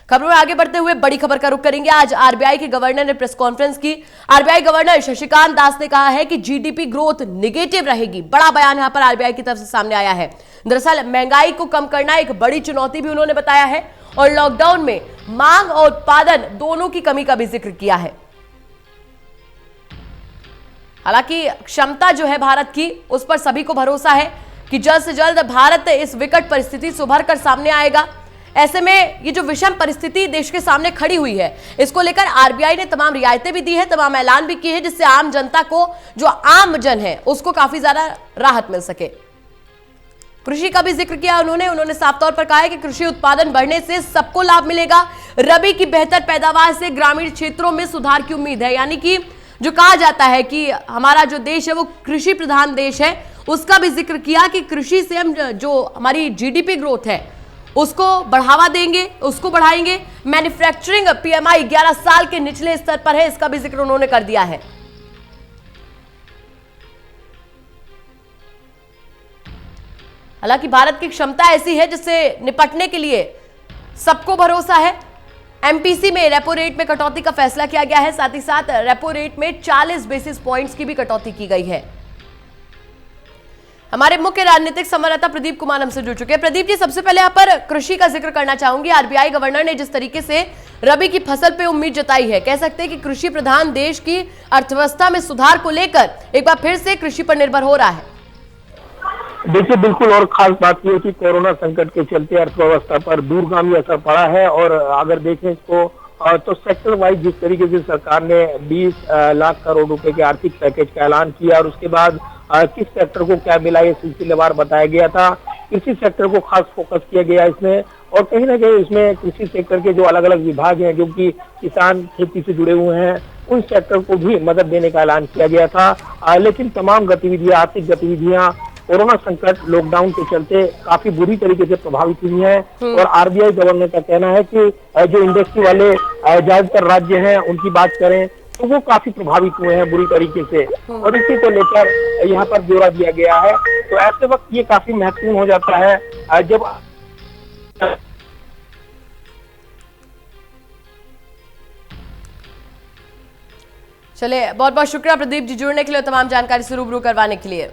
खबरों में आगे बढ़ते हुए बड़ी खबर का रुख करेंगे। आज आरबीआई के गवर्नर ने प्रेस कॉन्फ्रेंस की। आरबीआई गवर्नर शशिकांत दास ने कहा है कि जीडीपी ग्रोथ नेगेटिव रहेगी। बड़ा बयान यहां पर आरबीआई की तरफ से सामने आया है। दरअसल महंगाई को कम करना एक बड़ी चुनौती भी उन्होंने बताया है और लॉकडाउन में मांग और उत्पादन दोनों की कमी का भी जिक्र किया है। हालांकि क्षमता जो है भारत की, उस पर सभी को भरोसा है कि जल्द से जल्द भारत इस विकट परिस्थिति से उभर कर सामने आएगा। ऐसे में ये जो विषम परिस्थिति देश के सामने खड़ी हुई है, इसको लेकर आरबीआई ने तमाम रियायतें भी दी है, तमाम ऐलान भी किए हैं, जिससे आम जनता को, जो आम जन है, उसको काफी ज्यादा राहत मिल सके। कृषि का भी जिक्र किया उन्होंने साफ तौर पर कहा है कि कृषि उत्पादन बढ़ने से सबको लाभ मिलेगा। रबी की बेहतर पैदावार से ग्रामीण क्षेत्रों में सुधार की उम्मीद है। यानी कि जो कहा जाता है कि हमारा जो देश है वो कृषि प्रधान देश है, उसका भी जिक्र किया कि कृषि से हम जो हमारी जीडीपी ग्रोथ है उसको बढ़ावा देंगे, उसको बढ़ाएंगे। मैन्युफैक्चरिंग पीएमआई 11 साल के निचले स्तर पर है, इसका भी जिक्र उन्होंने कर दिया है। हालांकि भारत की क्षमता ऐसी है जिससे निपटने के लिए सबको भरोसा है। एमपीसी में रेपो रेट में कटौती का फैसला किया गया है। साथ ही साथ रेपो रेट में 40 बेसिस पॉइंट्स की भी कटौती की गई है। हमारे मुख्य राजनीतिक संवाददाता प्रदीप कुमार हमसे जुड़ चुके हैं। प्रदीप जी, सबसे पहले यहाँ पर कृषि का जिक्र करना चाहूंगी। आरबीआई गवर्नर ने जिस तरीके से रबी की फसल पे उम्मीद जताई है, कह सकते हैं कि कृषि प्रधान देश की अर्थव्यवस्था में सुधार को लेकर एक बार फिर से कृषि पर निर्भर हो रहा है। देखिए, बिल्कुल, और खास बात यह है कि कोरोना संकट के चलते अर्थव्यवस्था पर दूरगामी असर पड़ा है। और अगर देखें इसको तो सेक्टर वाइज जिस तरीके से सरकार ने 20 लाख करोड़ रुपए के आर्थिक पैकेज का ऐलान किया और उसके बाद किस सेक्टर को क्या मिला, ये सिलसिलेवार बताया गया था। कृषि सेक्टर को खास फोकस किया गया इसमें, और कहीं ना कहीं इसमें कृषि सेक्टर के जो अलग अलग विभाग हैं, जो कि किसान खेती से जुड़े हुए हैं, उन सेक्टर को भी मदद देने का ऐलान किया गया था। लेकिन तमाम गतिविधियां, आर्थिक गतिविधियां कोरोना संकट, लॉकडाउन के चलते काफी बुरी तरीके से प्रभावित हुई हैं। और आरबीआई गवर्नर का कहना है कि जो इंडस्ट्री वाले ज्यादातर राज्य हैं, उनकी बात करें तो वो काफी प्रभावित हुए हैं बुरी तरीके से, और इसी को लेकर यहाँ पर ब्यौरा दिया गया है। तो ऐसे वक्त ये काफी महत्वपूर्ण हो जाता है जब चले, बहुत बहुत शुक्रिया प्रदीप जी जुड़ने के लिए, तमाम जानकारी से रूबरू करवाने के लिए।